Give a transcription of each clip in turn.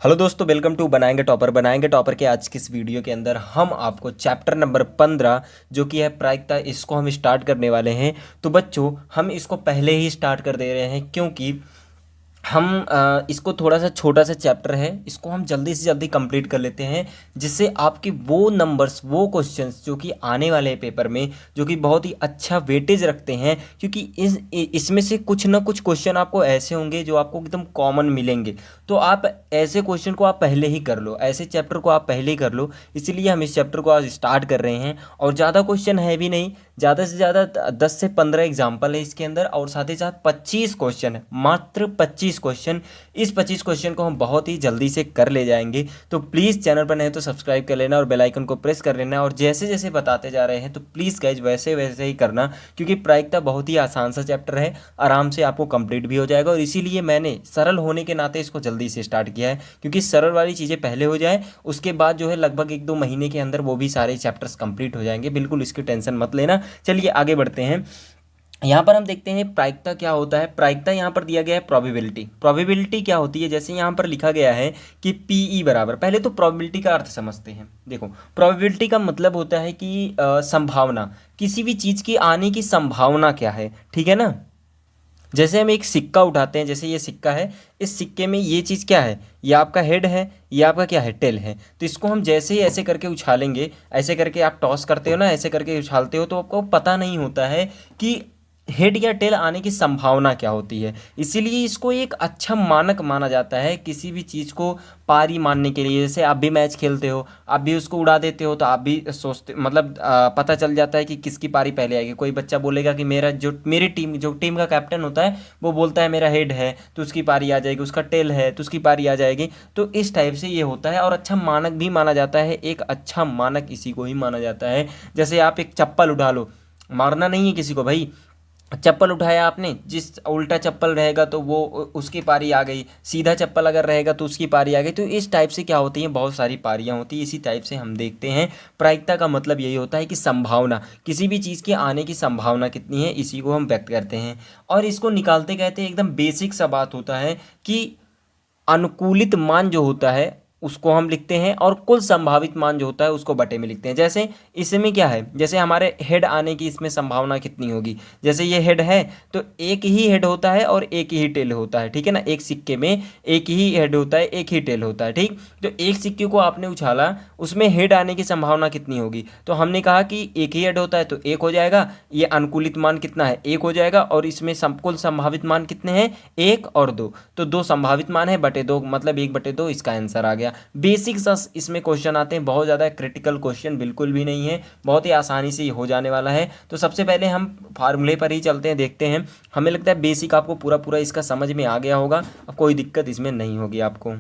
Hello दोस्तों, welcome to बनाएंगे topper के आज की इस वीडियो के अंदर हम आपको चैप्टर नंबर 15 जो कि है प्रायिकता, इसको हम स्टार्ट करने वाले हैं। तो बच्चों, हम इसको पहले ही स्टार्ट कर दे रहे हैं क्योंकि हम इसको थोड़ा सा छोटा सा चैप्टर है, इसको हम जल्दी से जल्दी कंप्लीट कर लेते हैं जिससे आपके वो नंबर्स, वो क्वेश्चंस जो कि आने वाले हैं पेपर में, जो कि बहुत ही अच्छा वेटेज रखते हैं, क्योंकि इसमें से कुछ ना कुछ क्वेश्चन आपको ऐसे होंगे जो आपको एकदम कॉमन मिलेंगे। तो आप ऐसे क्वेश्चन को आप पहले ही कर लो, ऐसे चैप्टर को आप पहले ही कर लो, इसीलिए हम इस चैप्टर को आज स्टार्ट कर रहे हैं। और ज़्यादा क्वेश्चन है भी नहीं, ज़्यादा से ज़्यादा 10 से 15 एग्जाम्पल है इसके अंदर, और साथ ही साथ 25 क्वेश्चन है, मात्र 25 क्वेश्चन। इस 25 क्वेश्चन को हम बहुत ही जल्दी से कर ले जाएंगे। तो प्लीज़ चैनल पर नहीं तो सब्सक्राइब कर लेना और बेल आइकन को प्रेस कर लेना, और जैसे जैसे बताते जा रहे हैं तो प्लीज़ गाइज वैसे वैसे ही करना, क्योंकि प्रायिकता बहुत ही आसान सा चैप्टर है, आराम से आपको कंप्लीट भी हो जाएगा। और इसीलिए मैंने सरल होने के नाते इसको जल्दी से स्टार्ट किया है, क्योंकि सरल वाली चीज़ें पहले हो जाए, उसके बाद जो है लगभग 1-2 महीने के अंदर वो भी सारे चैप्टर्स कंप्लीट हो जाएंगे। बिल्कुल इसकी टेंशन मत लेना। चलिए आगे बढ़ते हैं। यहाँ पर हम देखते हैं प्रायिकता क्या होता है। प्रायिकता यहाँ पर दिया गया है प्रोबेबिलिटी। प्रोबेबिलिटी क्या होती है, जैसे यहाँ पर लिखा गया है कि पीई बराबर, पहले तो प्रोबेबिलिटी का अर्थ समझते हैं। देखो, प्रोबेबिलिटी का मतलब होता है कि संभावना, किसी भी चीज़ की आने की संभावना क्या है, ठीक है ना। जैसे हम एक सिक्का उठाते हैं, जैसे ये सिक्का है, इस सिक्के में ये चीज़ क्या है, ये आपका हेड है, ये आपका क्या है, टेल है। तो इसको हम जैसे ही ऐसे करके उछालेंगे, ऐसे करके आप टॉस करते हो ना, ऐसे करके उछालते हो, तो आपको पता नहीं होता है कि हेड या टेल आने की संभावना क्या होती है। इसीलिए इसको एक अच्छा मानक माना जाता है किसी भी चीज़ को पारी मानने के लिए। जैसे आप भी मैच खेलते हो, आप भी उसको उड़ा देते हो, तो आप भी सोचते, मतलब पता चल जाता है कि किसकी पारी पहले आएगी। कोई बच्चा बोलेगा कि मेरी टीम का कैप्टन होता है, वो बोलता है मेरा हेड है तो उसकी पारी आ जाएगी, उसका टेल है तो उसकी पारी आ जाएगी। तो इस टाइप से ये होता है, और अच्छा मानक भी माना जाता है। एक अच्छा मानक इसी को ही माना जाता है। जैसे आप एक चप्पल उठा लो, मारना नहीं है किसी को भाई, चप्पल उठाया आपने, जिस उल्टा चप्पल रहेगा तो वो उसकी पारी आ गई, सीधा चप्पल अगर रहेगा तो उसकी पारी आ गई। तो इस टाइप से क्या होती हैं, बहुत सारी पारियां होती हैं। इसी टाइप से हम देखते हैं प्रायिकता का मतलब यही होता है कि संभावना, किसी भी चीज़ के आने की संभावना कितनी है, इसी को हम व्यक्त करते हैं। और इसको निकालते कहते हैं, एकदम बेसिक सा बात होता है कि अनुकूलित मान जो होता है उसको हम लिखते हैं, और कुल संभावित मान जो होता है उसको बटे में लिखते हैं। जैसे इसमें क्या है, जैसे हमारे हेड आने की इसमें संभावना कितनी होगी, जैसे ये हेड है तो एक ही हेड होता है और एक ही टेल होता है, ठीक है ना। एक सिक्के में एक ही हेड होता है, एक ही टेल होता है, ठीक। तो एक सिक्के को आपने उछाला, उसमें हेड आने की संभावना कितनी होगी, तो हमने कहा कि एक ही हेड होता है तो एक हो जाएगा, ये अनुकूलित मान कितना है, एक हो जाएगा, और इसमें कुल संभावित मान कितने हैं, 1 और 2, तो 2 संभावित मान है, बटे 2, मतलब 1/2 इसका आंसर आ गया। बेसिक सा इसमें क्वेश्चन आते हैं, बहुत ज़्यादा क्रिटिकल क्वेश्चन बिल्कुल भी नहीं है, बहुत ही आसानी से हो जाने वाला है। तो सबसे पहले हम फार्मूले पर ही चलते हैं, देखते हैं। हमें लगता है बेसिक आपको पूरा पूरा इसका समझ में आ गया होगा, अब कोई दिक्कत इसमें नहीं होगी आपको।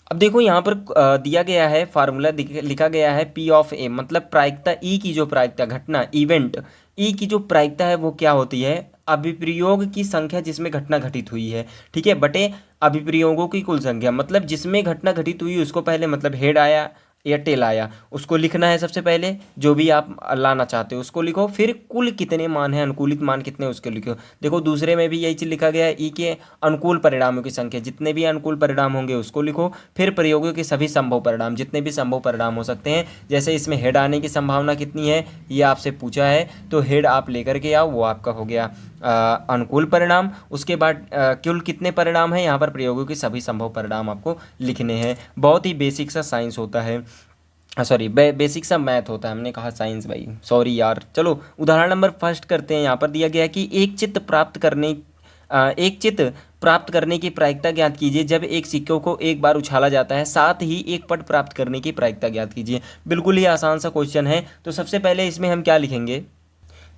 अब देखो यहाँ पर दिया गया है फार्मूला, लिखा गया है पी ऑफ ए, मतलब प्रायिकता ई की जो प्रायिकता, घटना इवेंट ई की जो प्रायिकता है वो क्या होती है, अभिप्रयोग की संख्या जिसमें घटना घटित हुई है, ठीक है, बटे अभिप्रयोगों की कुल संख्या। मतलब जिसमें घटना घटित हुई उसको पहले, मतलब हेड आया या टेल आया, उसको लिखना है सबसे पहले, जो भी आप लाना चाहते हो उसको लिखो, फिर कुल कितने मान हैं, अनुकूलित मान कितने उसके लिखो। देखो दूसरे में भी यही चीज़ लिखा गया है, ई के अनुकूल परिणामों की संख्या, जितने भी अनुकूल परिणाम होंगे उसको लिखो, फिर प्रयोगों के सभी संभव परिणाम, जितने भी संभव परिणाम हो सकते हैं। जैसे इसमें हेड आने की संभावना कितनी है ये आपसे पूछा है, तो हेड आप लेकर के आओ, वो आपका हो गया अनुकूल परिणाम। उसके बाद कुल कितने परिणाम हैं, यहाँ पर प्रयोगों के सभी संभव परिणाम आपको लिखने हैं। बहुत ही बेसिक सा साइंस होता है, सॉरी बेसिक सा मैथ होता है, हमने कहा साइंस भाई, सॉरी यार। चलो उदाहरण नंबर फर्स्ट करते हैं। यहाँ पर दिया गया है कि एक चित्त प्राप्त करने की प्रायिकता ज्ञात कीजिए जब एक सिक्के को एक बार उछाला जाता है, साथ ही एक पट प्राप्त करने की प्रायिकता ज्ञात कीजिए। बिल्कुल ही आसान सा क्वेश्चन है। तो सबसे पहले इसमें हम क्या लिखेंगे,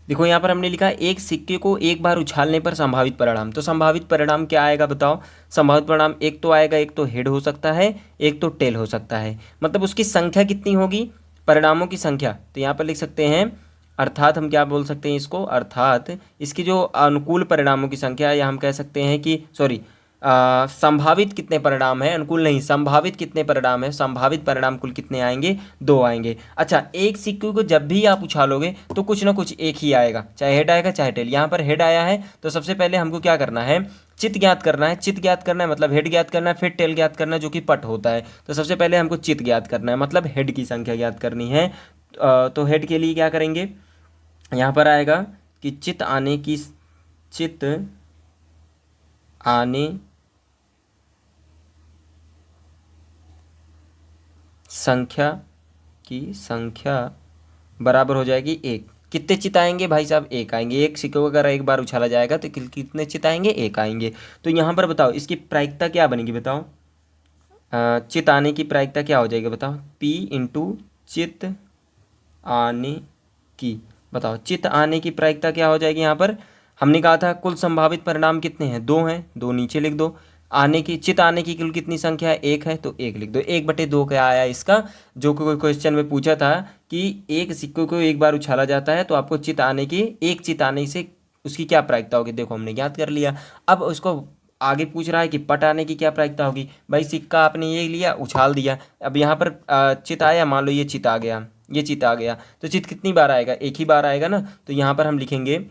देखो यहाँ पर हमने लिखा एक सिक्के को एक बार उछालने पर संभावित परिणाम। तो संभावित परिणाम क्या आएगा बताओ, संभावित परिणाम एक तो आएगा, एक तो हेड हो सकता है, एक तो टेल हो सकता है, मतलब उसकी संख्या कितनी होगी, परिणामों की संख्या। तो यहाँ पर लिख सकते हैं, अर्थात हम क्या बोल सकते हैं इसको, अर्थात इसकी जो अनुकूल परिणामों की संख्या, या हम कह सकते हैं कि सॉरी संभावित कितने परिणाम है, अनुकूल नहीं, संभावित कितने परिणाम है, संभावित परिणाम कुल कितने आएंगे, 2 आएंगे। अच्छा, एक सिक्के को जब भी आप उछालोगे तो कुछ ना कुछ एक ही आएगा, चाहे हेड आएगा चाहे टेल। यहाँ पर हेड आया है तो सबसे पहले हमको क्या करना है, चित ज्ञात करना है। चित ज्ञात करना है मतलब हेड ज्ञात करना है, फिर टेल ज्ञात करना है जो कि पट होता है। तो सबसे पहले हमको चित ज्ञात करना है मतलब हेड की संख्या ज्ञात करनी है। तो हेड के लिए क्या करेंगे, यहाँ पर आएगा कि चित आने की संख्या बराबर हो जाएगी 1। कितने चित आएंगे भाई साहब, 1 आएंगे। एक सिक्के को अगर एक बार उछाला जाएगा तो कितने चित आएंगे, 1 आएंगे। तो यहाँ पर बताओ इसकी प्रायिकता क्या बनेगी, बताओ चित आने की प्रायिकता क्या हो जाएगी, बताओ P इंटू चित आने की। बताओ चित आने की प्रायिकता क्या हो जाएगी। यहाँ पर हमने कहा था कुल संभावित परिणाम कितने हैं, 2 हैं, 2 नीचे लिख दो। आने की चित आने की कुल कितनी संख्या है, 1 है, तो 1 लिख दो। 1/2 क्या आया इसका, जो कोई क्वेश्चन में पूछा था कि एक सिक्के को एक बार उछाला जाता है तो आपको चित आने की, एक चित आने से उसकी क्या प्रायिकता होगी, देखो हमने ज्ञात कर लिया। अब उसको आगे पूछ रहा है कि पट आने की क्या प्रायिकता होगी। भाई सिक्का आपने ये लिया, उछाल दिया, अब यहाँ पर चित आया, मान लो ये चित आ गया, ये चित आ गया, तो चित कितनी बार आएगा, एक ही बार आएगा ना। तो यहाँ पर हम लिखेंगे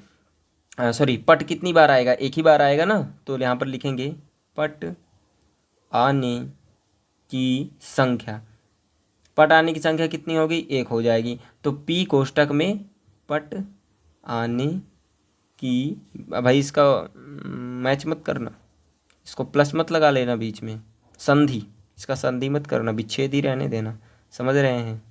सॉरी पट कितनी बार आएगा, एक ही बार आएगा ना। तो यहाँ पर लिखेंगे पट आने की संख्या, पट आने की संख्या कितनी होगी, 1 हो जाएगी। तो P कोष्टक में पट आने की, भाई इसका मैच मत करना, इसको प्लस मत लगा लेना बीच में, संधि, इसका संधि मत करना, विच्छेद ही रहने देना, समझ रहे हैं।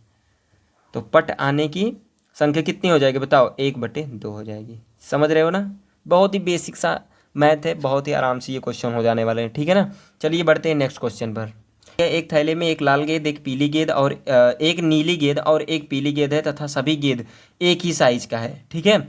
तो पट आने की संख्या कितनी हो जाएगी बताओ, 1/2 हो जाएगी। समझ रहे हो ना, बहुत ही बेसिक सा मैथ है, बहुत ही आराम से ये क्वेश्चन हो जाने वाले हैं, ठीक है ना। चलिए बढ़ते हैं नेक्स्ट क्वेश्चन पर। एक थैले में एक लाल गेंद, एक पीली गेंद और एक नीली गेंद और एक पीली गेंद है तथा सभी गेंद एक ही साइज का है, ठीक है।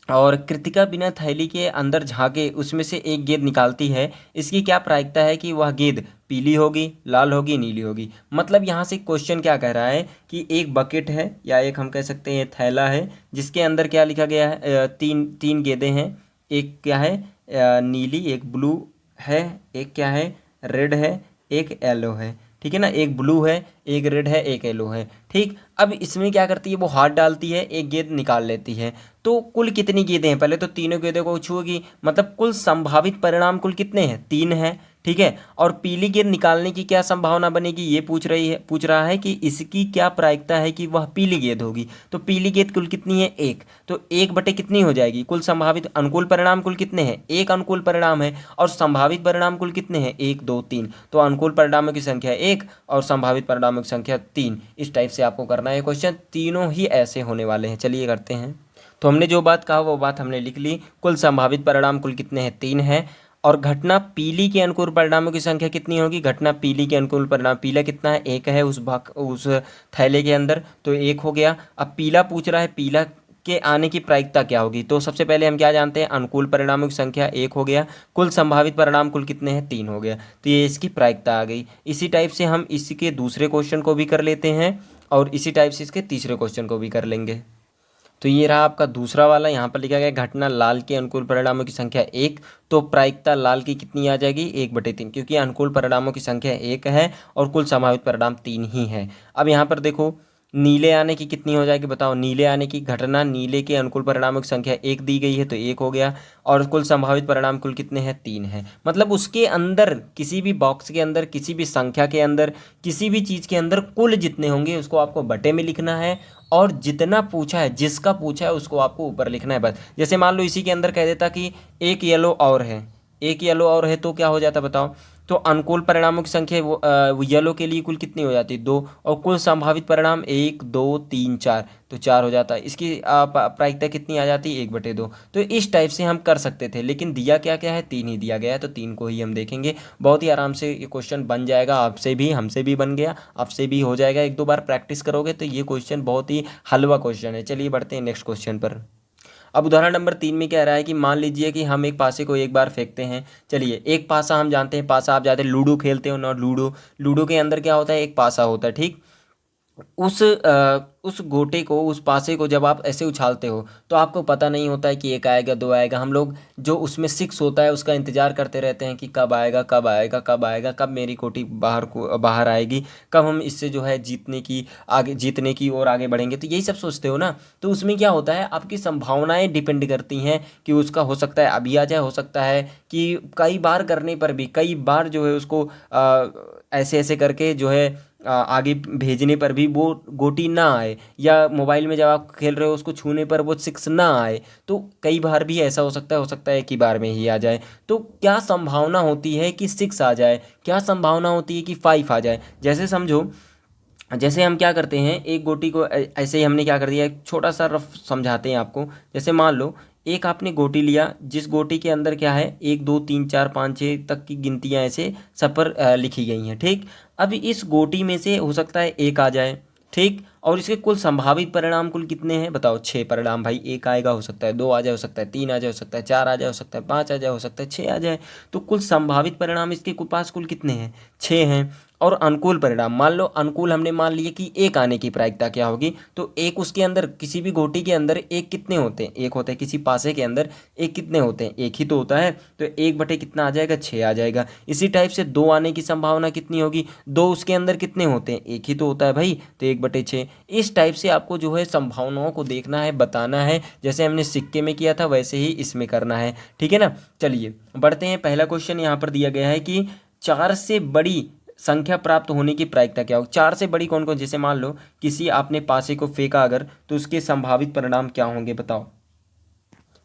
और कृतिका बिना थैली के अंदर झांके उसमें से एक गेंद निकालती है, इसकी क्या प्रायिकता है कि वह गेंद पीली होगी, लाल होगी, नीली होगी। मतलब यहाँ से क्वेश्चन क्या कह रहा है कि एक बकेट है या एक हम कह सकते हैं थैला है, जिसके अंदर क्या लिखा गया है, तीन गेंदें हैं। एक क्या है, नीली, एक ब्लू है, एक क्या है, रेड है, एक येलो है, ठीक है ना। एक ब्लू है, एक रेड है, एक येलो है, ठीक। अब इसमें क्या करती है, वो हाथ डालती है, एक गेंद निकाल लेती है। तो कुल कितनी गेंदें हैं, पहले तो तीनों गेंदों को छुएगी, मतलब कुल संभावित परिणाम कुल कितने हैं, 3 हैं, ठीक है। और पीली गेंद निकालने की क्या संभावना बनेगी, ये पूछ रहा है कि इसकी क्या प्रायिकता है कि वह पीली गेंद होगी। तो पीली गेंद कुल कितनी है, 1। तो 1 कितनी हो जाएगी, कुल संभावित अनुकूल परिणाम कुल कितने हैं, 1 अनुकूल परिणाम है, और संभावित परिणाम कुल कितने हैं, 1 2 3। तो अनुकूल परिणामों की संख्या 1 और संभावित परिणामों की संख्या 3। इस टाइप से आपको करना है क्वेश्चन, तीनों ही ऐसे होने वाले हैं। चलिए करते हैं। तो हमने जो बात कहा वो बात हमने लिख ली, कुल संभावित परिणाम कुल कितने हैं, 3 हैं। और घटना पीली के अनुकूल परिणामों की संख्या कितनी होगी, घटना पीली के अनुकूल परिणाम, पीला कितना है, 1 है उस थैले के अंदर, तो 1 हो गया। अब पीला पूछ रहा है, पीला के आने की प्रायिकता क्या होगी। तो सबसे पहले हम क्या जानते हैं, अनुकूल परिणामों की संख्या 1 हो गया, कुल संभावित परिणाम कुल कितने हैं, 3 हो गया। तो ये इसकी प्रायिकता आ गई। इसी टाइप से हम इसके दूसरे क्वेश्चन को भी कर लेते हैं और इसी टाइप से इसके तीसरे क्वेश्चन को भी कर लेंगे। तो ये रहा आपका दूसरा वाला, यहाँ पर लिखा गया घटना लाल के अनुकूल परिणामों की संख्या 1, तो प्रायिकता लाल की कितनी आ जाएगी, 1/3, क्योंकि अनुकूल परिणामों की संख्या 1 है और कुल संभावित परिणाम 3 ही है। अब यहाँ पर देखो नीले आने की कितनी हो जाएगी, बताओ नीले आने की, घटना नीले के अनुकूल परिणामों की संख्या 1 दी गई है तो 1 हो गया, और कुल संभावित परिणाम कुल कितने हैं, 3 है। मतलब उसके अंदर किसी भी बॉक्स के अंदर, किसी भी संख्या के अंदर, किसी भी चीज़ के अंदर कुल जितने होंगे उसको आपको बटे में लिखना है, और जितना पूछा है, जिसका पूछा है उसको आपको ऊपर लिखना है बस। जैसे मान लो इसी के अंदर कह देता कि एक येलो और है, एक येलो और है, तो क्या हो जाता बताओ। तो अनुकूल परिणामों की संख्या वो येलो के लिए कुल कितनी हो जाती, 2, और कुल संभावित परिणाम 1 2 3 4, तो 4 हो जाता है। इसकी प्रायिकता कितनी आ जाती, 1/2। तो इस टाइप से हम कर सकते थे, लेकिन दिया क्या क्या है, 3 ही दिया गया है, तो 3 को ही हम देखेंगे। बहुत ही आराम से ये क्वेश्चन बन जाएगा, आपसे भी, हमसे भी बन गया, आपसे भी हो जाएगा। 1-2 बार प्रैक्टिस करोगे तो ये क्वेश्चन बहुत ही हलवा क्वेश्चन है। चलिए बढ़ते हैं नेक्स्ट क्वेश्चन पर। अब उदाहरण नंबर 3 में कह रहा है कि मान लीजिए कि हम एक पासे को एक बार फेंकते हैं। चलिए एक पासा हम जानते हैं, पासा आप जानते हैं, लूडो खेलते हो ना, लूडो के अंदर क्या होता है, एक पासा होता है, ठीक। उस गोटे को, उस पासे को जब आप ऐसे उछालते हो तो आपको पता नहीं होता है कि एक आएगा दो आएगा। हम लोग जो उसमें सिक्स होता है उसका इंतजार करते रहते हैं कि कब आएगा कब आएगा कब आएगा, कब मेरी कोटी बाहर आएगी, कब हम इससे जो है जीतने की ओर आगे बढ़ेंगे। तो यही सब सोचते हो ना। तो उसमें क्या होता है, आपकी संभावनाएं डिपेंड करती हैं कि उसका हो सकता है अभी आ जाए, हो सकता है कि कई बार करने पर भी, कई बार जो है उसको ऐसे ऐसे करके जो है आगे भेजने पर भी वो गोटी ना आए, या मोबाइल में जब आप खेल रहे हो उसको छूने पर वो सिक्स ना आए। तो कई बार भी ऐसा हो सकता है एक ही बार में ही आ जाए। तो क्या संभावना होती है कि सिक्स आ जाए, क्या संभावना होती है कि फाइव आ जाए। जैसे समझो, जैसे हम क्या करते हैं, एक गोटी को ऐसे ही हमने क्या कर दिया, एक छोटा सा रफ समझाते हैं आपको। जैसे मान लो एक आपने गोटी लिया, जिस गोटी के अंदर क्या है, एक दो तीन चार पाँच छः तक की गिनतियाँ ऐसे सब पर लिखी गई हैं, ठीक। अब इस गोटी में से हो सकता है एक आ जाए, ठीक। और इसके कुल संभावित परिणाम कुल कितने हैं बताओ, छः परिणाम भाई। एक आएगा, हो सकता है दो आ जाए, हो सकता है तीन आ जाए, हो सकता है चार आ जाए, हो सकता है पाँच आ जाए, हो सकता है छः आ जाए। तो कुल संभावित परिणाम इसके पास कुल कितने हैं, छः हैं। और अनुकूल परिणाम, मान लो अनुकूल हमने मान लिए कि एक आने की प्रायिकता क्या होगी, तो एक उसके अंदर, किसी भी गोटी के अंदर एक कितने होते हैं, एक होते हैं। किसी पासे के अंदर एक कितने होते हैं, एक ही तो होता है। तो एक बटे कितना आ जाएगा, छः आ जाएगा। इसी टाइप से दो आने की संभावना कितनी होगी, दो उसके अंदर कितने होते हैं, एक ही तो होता है भाई, तो एक बटे छः। इस टाइप से आपको जो है संभावनाओं को देखना है, बताना है। जैसे हमने सिक्के में किया था वैसे ही इसमें करना है, ठीक है ना। चलिए बढ़ते हैं। पहला क्वेश्चन यहाँ पर दिया गया है कि चार से बड़ी संख्या प्राप्त होने की प्रायिकता क्या हो। चार से बड़ी कौन कौन, जैसे मान लो किसी आपने पासे को फेंका अगर, तो उसके संभावित परिणाम क्या होंगे बताओ।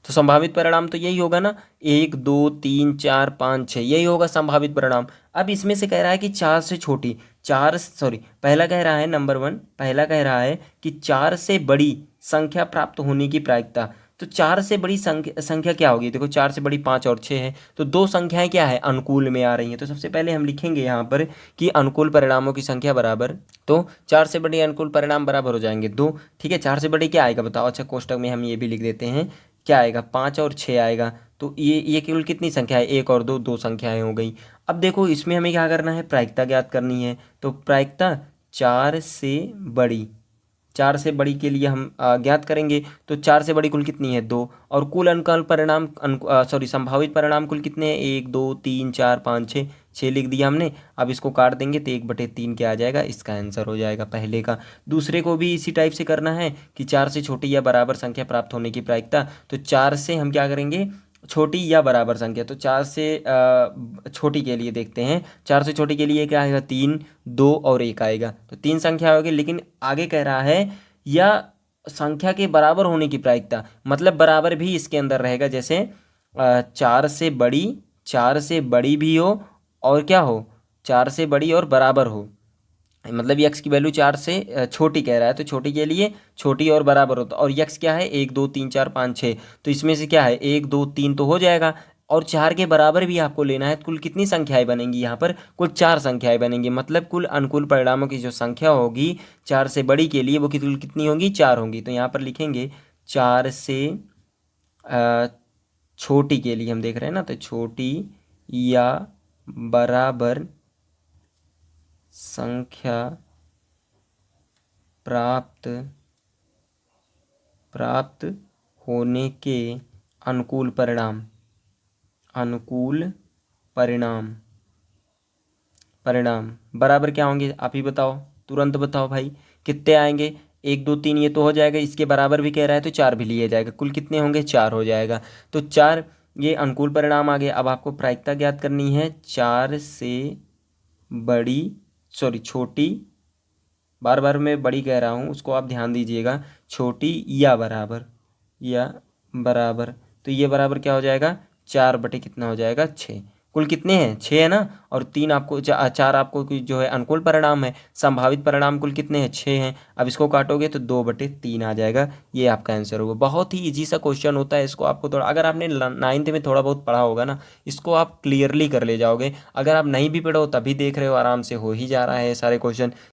तो संभावित परिणाम तो यही होगा ना, एक दो तीन चार पाँच छः, यही होगा संभावित परिणाम। अब इसमें से कह रहा है कि चार से छोटी, चार सॉरी पहला कह रहा है, नंबर वन पहला कह रहा है कि चार से बड़ी संख्या प्राप्त होने की प्रायिकता। तो चार से बड़ी संख्या क्या होगी, देखो चार से बड़ी पाँच और छः है, तो दो संख्याएं क्या है, अनुकूल में आ रही हैं। तो सबसे पहले हम लिखेंगे यहाँ पर कि अनुकूल परिणामों की संख्या बराबर, तो चार से बड़ी अनुकूल परिणाम बराबर हो जाएंगे दो, ठीक है। चार से बड़ी क्या आएगा बताओ, अच्छा कोष्टक में हम ये भी लिख देते हैं, क्या आएगा, पाँच और छः आएगा। तो ये केवल कितनी संख्या है, एक और दो, दो संख्याएं हो गई। अब देखो इसमें हमें क्या करना है, प्रायिकता ज्ञात करनी है। तो प्रायिकता चार से बड़ी, चार से बड़ी के लिए हम ज्ञात करेंगे। तो चार से बड़ी कुल कितनी है, दो। और कुल अनुकूल परिणाम, सॉरी संभावित परिणाम कुल कितने हैं, एक दो तीन चार पाँच छः, छः लिख दिया हमने। अब इसको काट देंगे तो एक बटे तीन क्या आ जाएगा, इसका आंसर हो जाएगा पहले का। दूसरे को भी इसी टाइप से करना है कि चार से छोटी या बराबर संख्या प्राप्त होने की प्रायिकता। तो चार से हम क्या करेंगे, छोटी या बराबर संख्या। तो चार से छोटी के लिए देखते हैं, चार से छोटी के लिए क्या आएगा, तीन, दो और एक आएगा। तो तीन संख्या होगी, लेकिन आगे कह रहा है या संख्या के बराबर होने की प्रायिकता, मतलब बराबर भी इसके अंदर रहेगा। जैसे चार से बड़ी, चार से बड़ी भी हो और क्या हो, चार से बड़ी और बराबर हो, मतलब यक्स की वैल्यू चार से छोटी कह रहा है, तो छोटी के लिए छोटी और बराबर होता। और यक्स क्या है, एक दो तीन चार पाँच छः, तो इसमें से क्या है, एक दो तीन तो हो जाएगा, और चार के बराबर भी आपको लेना है। कुल कितनी संख्याएं बनेंगी यहाँ पर, कुल चार संख्याएं बनेंगी। मतलब कुल अनुकूल परिणामों की जो संख्या होगी चार से बड़ी के लिए, वो कितनी होंगी, चार होंगी। तो यहाँ पर लिखेंगे चार से अ, छोटी के लिए हम देख रहे हैं ना, तो छोटी या बराबर संख्या प्राप्त प्राप्त होने के अनुकूल परिणाम, अनुकूल परिणाम, परिणाम बराबर क्या होंगे, आप ही बताओ, तुरंत बताओ भाई, कितने आएंगे, एक दो तीन ये तो हो जाएगा, इसके बराबर भी कह रहा है तो चार भी लिया जाएगा। कुल कितने होंगे, चार हो जाएगा। तो चार, ये अनुकूल परिणाम आ गए। अब आपको प्रायिकता ज्ञात करनी है, चार से बड़ी, सॉरी छोटी, बार बार मैं बड़ी कह रहा हूँ, उसको आप ध्यान दीजिएगा, छोटी या बराबर, या बराबर। तो ये बराबर क्या हो जाएगा, चार बटे कितना हो जाएगा, छः। कुल कितने हैं, छः है ना। और तीन आपको चार आपको जो है अनुकूल परिणाम है, संभावित परिणाम कुल कितने हैं, छः हैं। अब इसको काटोगे तो दो बटे तीन आ जाएगा, ये आपका आंसर होगा। बहुत ही इजी सा क्वेश्चन होता है। इसको आपको थोड़ा, अगर आपने नाइन्थ में थोड़ा बहुत पढ़ा होगा ना, इसको आप क्लियरली कर ले जाओगे। अगर आप नहीं भी पढ़ो तभी देख रहे हो, आराम से हो ही जा रहा है सारे क्वेश्चन।